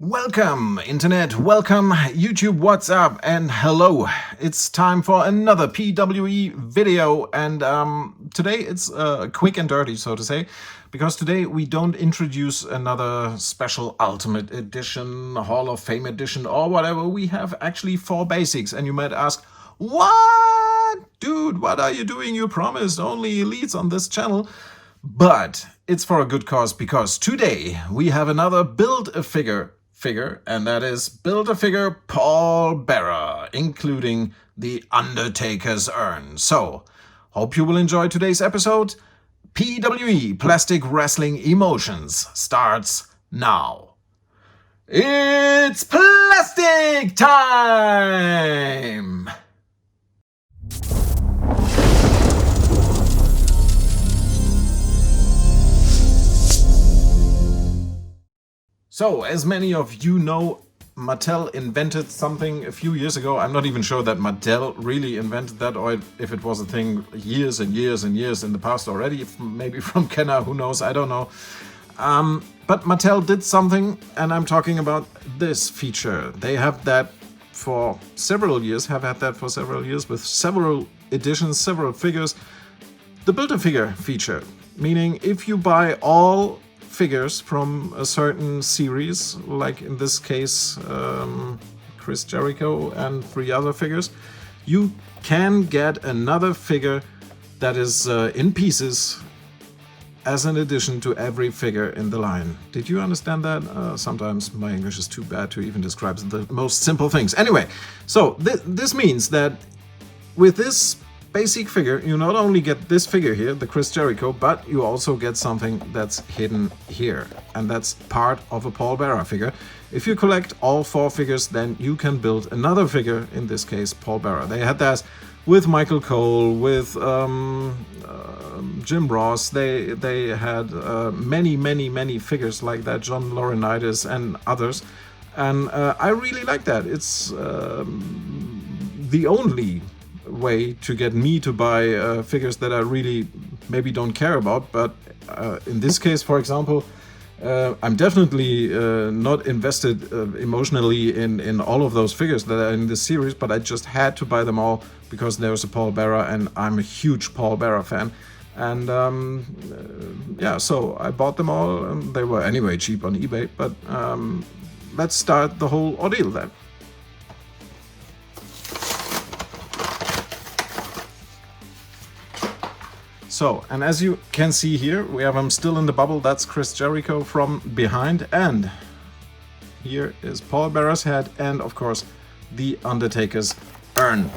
Welcome, Internet, welcome, YouTube, what's up, and hello. It's time for another PWE video, and today it's quick and dirty, so to say, because today we don't introduce another special Ultimate Edition, Hall of Fame Edition, or whatever. We have actually 4 basics, and you might ask, what? Dude, what are you doing? You promised only elites on this channel. But it's for a good cause, because today we have another Build-A-Figure, and that is Build-A-Figure Paul Bearer, including the Undertaker's urn. So, hope you will enjoy today's episode. PWE Plastic Wrestling Emotions starts now. It's plastic time! So, as many of you know, Mattel invented something a few years ago. I'm not even sure that Mattel really invented that, or if it was a thing years and years and years in the past already, maybe from Kenner, who knows, I don't know. But Mattel did something, and I'm talking about this feature. They have that for several years, with several editions, several figures. The Build-A-Figure feature, meaning if you buy all figures from a certain series, like in this case Chris Jericho and 3 other figures, you can get another figure that is in pieces as an addition to every figure in the line. Did you understand that? Sometimes my English is too bad to even describe the most simple things. Anyway, so this means that with this basic figure, you not only get this figure here, the Chris Jericho, but you also get something that's hidden here. And that's part of a Paul Bearer figure. If you collect all 4 figures, then you can build another figure, in this case, Paul Bearer. They had that with Michael Cole, with Jim Ross. They had many figures like that, John Laurinaitis and others. And I really like that. It's the only way to get me to buy figures that I really maybe don't care about, but in this case, for example, I'm definitely not invested emotionally in all of those figures that are in this series, but I just had to buy them all because there's a Paul Bearer and I'm a huge Paul Bearer fan. And yeah, so I bought them all, and they were anyway cheap on eBay, but let's start the whole ordeal then. So, and as you can see here, we have him still in the bubble. That's Chris Jericho from behind, and here is Paul Bearer's head, and of course the Undertaker's urn.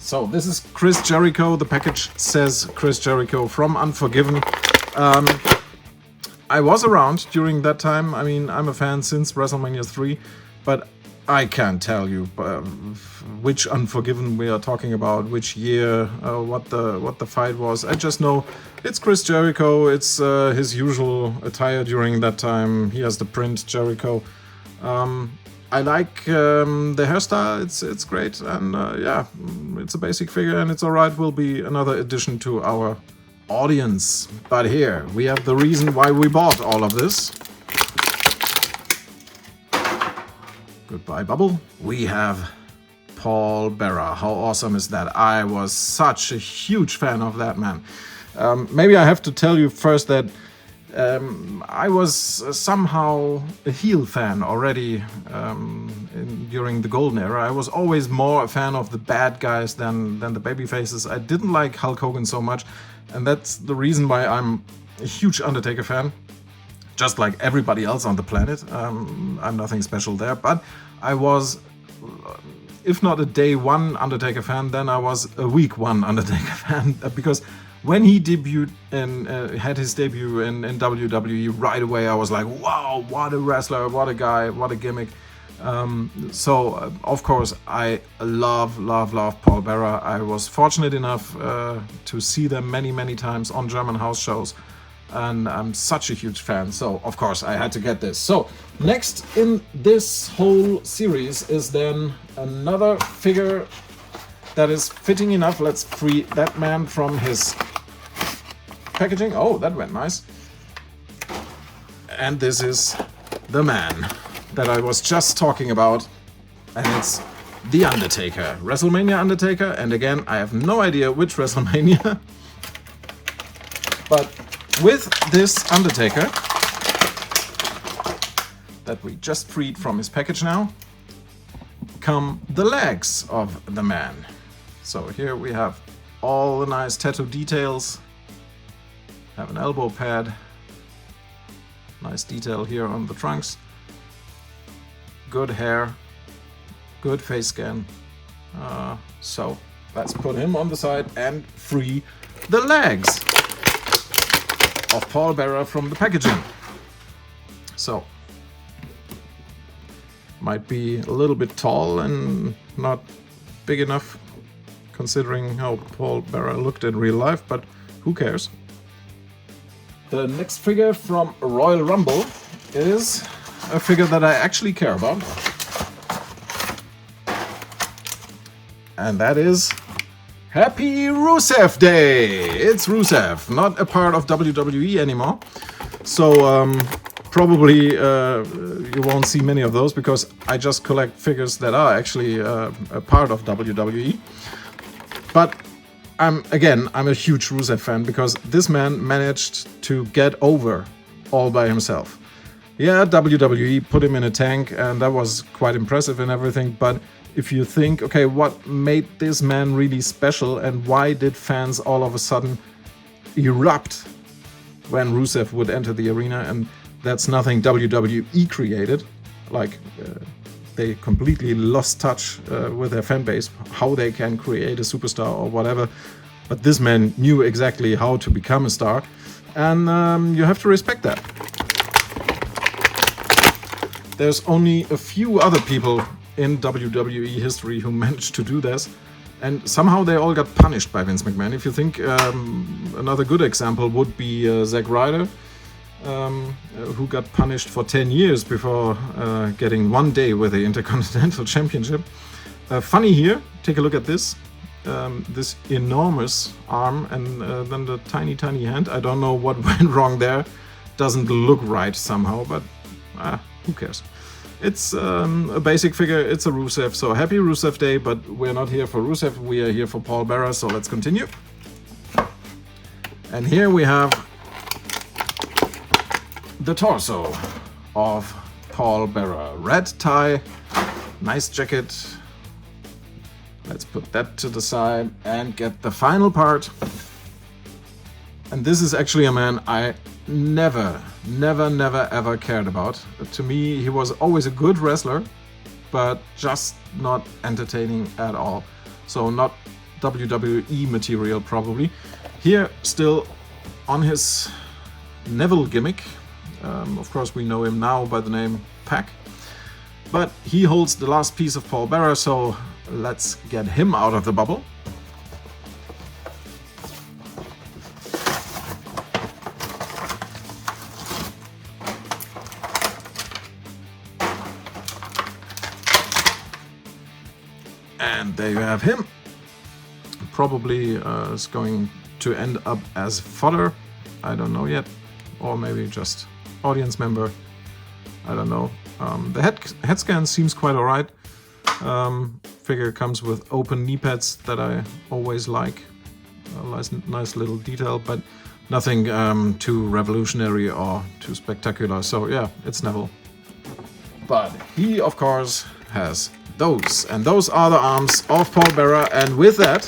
So this is Chris Jericho. The package says Chris Jericho from Unforgiven. I was around during that time. I mean, I'm a fan since WrestleMania 3, but I can't tell you which Unforgiven we are talking about, which year, what the fight was. I just know it's Chris Jericho. It's his usual attire during that time. He has the print Jericho. I like the hairstyle. It's great, and yeah, it's a basic figure, and it's alright. Will be another addition to our audience. But here we have the reason why we bought all of this. Goodbye, bubble. We have Paul Bearer. How awesome is that? I was such a huge fan of that man. Maybe I have to tell you first that I was somehow a heel fan already during the golden era. I was always more a fan of the bad guys than the baby faces. I didn't like Hulk Hogan so much, and that's the reason why I'm a huge Undertaker fan. Just like everybody else on the planet. I'm nothing special there, but I was, if not a day 1 Undertaker fan, then I was a week 1 Undertaker fan, because when he debuted and had his debut in WWE, right away I was like, wow, what a wrestler, what a guy, what a gimmick. So of course I love Paul Bearer. I was fortunate enough to see them many times on German house shows. And I'm such a huge fan, so of course I had to get this. So next in this whole series is then another figure that is fitting enough. Let's free that man from his packaging. Oh, that went nice. And this is the man. that I was just talking about, and it's the Undertaker, WrestleMania Undertaker. And again, I have no idea which WrestleMania, but with this Undertaker that we just freed from his package now, come the legs of the man. So here we have all the nice tattoo details, have an elbow pad, nice detail here on the trunks, good hair, good face scan. So let's put him on the side and free the legs of Paul Bearer from the packaging. So might be a little bit tall and not big enough considering how Paul Bearer looked in real life, but who cares? The next figure from Royal Rumble is a figure that I actually care about. And that is Happy Rusev Day! It's Rusev, not a part of WWE anymore. So probably you won't see many of those because I just collect figures that are actually a part of WWE. But I'm a huge Rusev fan because this man managed to get over all by himself. Yeah, WWE put him in a tank and that was quite impressive and everything, but if you think, okay, what made this man really special and why did fans all of a sudden erupt when Rusev would enter the arena? And that's nothing WWE created. Like, they completely lost touch with their fan base, how they can create a superstar or whatever. But this man knew exactly how to become a star, and you have to respect that. There's only a few other people in WWE history who managed to do this, and somehow they all got punished by Vince McMahon. If you think another good example would be Zack Ryder, who got punished for 10 years before getting one day with the Intercontinental Championship. Funny here, take a look at this. This enormous arm and then the tiny hand. I don't know what went wrong there. Doesn't look right somehow, but who cares? It's a basic figure, it's a Rusev, so happy Rusev Day, but we're not here for Rusev, we are here for Paul Bearer, so let's continue. And here we have the torso of Paul Bearer. Red tie, nice jacket. Let's put that to the side and get the final part. And this is actually a man I never ever cared about. To me, he was always a good wrestler, but just not entertaining at all. So not WWE material probably. Here still on his Neville gimmick. Of course we know him now by the name Pac. But he holds the last piece of Paul Bearer, so let's get him out of the bubble. And there you have him. Probably is going to end up as fodder. I don't know yet. Or maybe just audience member. I don't know. The head scan seems quite alright. Figure comes with open knee pads that I always like. A nice little detail, but nothing too revolutionary or too spectacular. So yeah, it's Neville. But he, of course, has those. And those are the arms of Paul Bearer. And with that,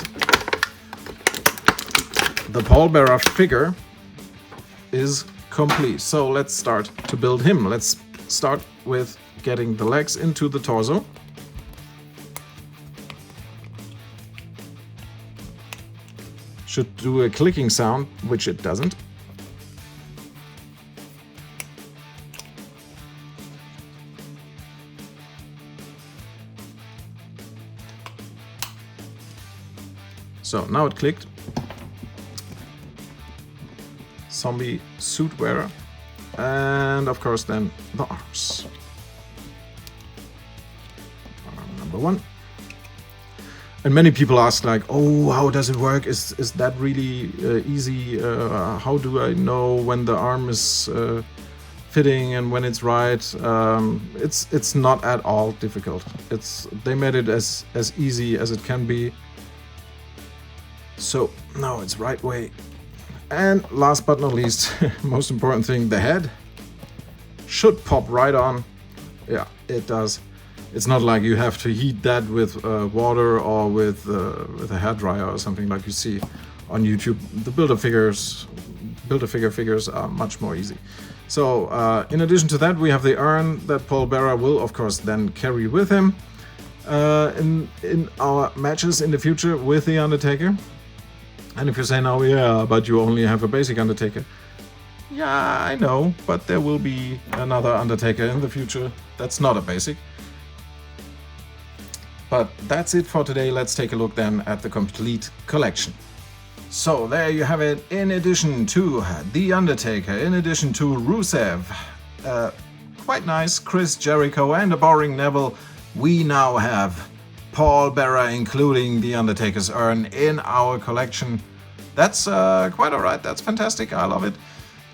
the Paul Bearer figure is complete. So let's start to build him. Let's start with getting the legs into the torso. Should do a clicking sound, which it doesn't. So now it clicked. Zombie suit wearer. And of course then the arms. Arm number one. And many people ask like, oh, how does it work? Is that really easy? How do I know when the arm is fitting and when it's right. It's not at all difficult. They made it as easy as it can be. So now it's right way. And last but not least, most important thing, the head should pop right on. Yeah, it does. It's not like you have to heat that with water or with a hairdryer or something like you see on YouTube. The Build-A-Figure figures are much more easy. So in addition to that, we have the urn that Paul Bearer will of course then carry with him in our matches in the future with the Undertaker. And if you're saying, oh yeah, but you only have a basic Undertaker. Yeah, I know, but there will be another Undertaker in the future that's not a basic. But that's it for today. Let's take a look then at the complete collection. So there you have it. In addition to The Undertaker, in addition to Rusev, quite nice Chris Jericho and a boring Neville, we now have Paul Bearer, including The Undertaker's urn in our collection. That's quite alright, that's fantastic, I love it.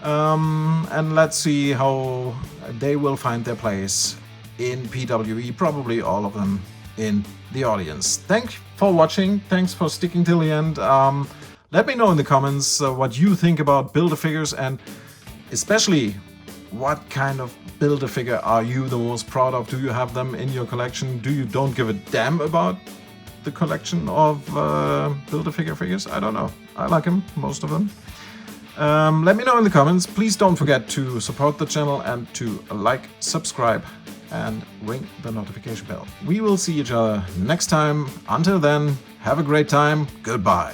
And let's see how they will find their place in PWE, probably all of them in the audience. Thanks for watching, thanks for sticking till the end. Let me know in the comments what you think about Build-A-Figures, and especially what kind of Build-A-Figure are you the most proud of? Do you have them in your collection? Do you don't give a damn about the collection of Build-A-Figure figures? I don't know. I like them, most of them. Let me know in the comments. Please don't forget to support the channel and to like, subscribe, and ring the notification bell. We will see each other next time. Until then, have a great time. Goodbye.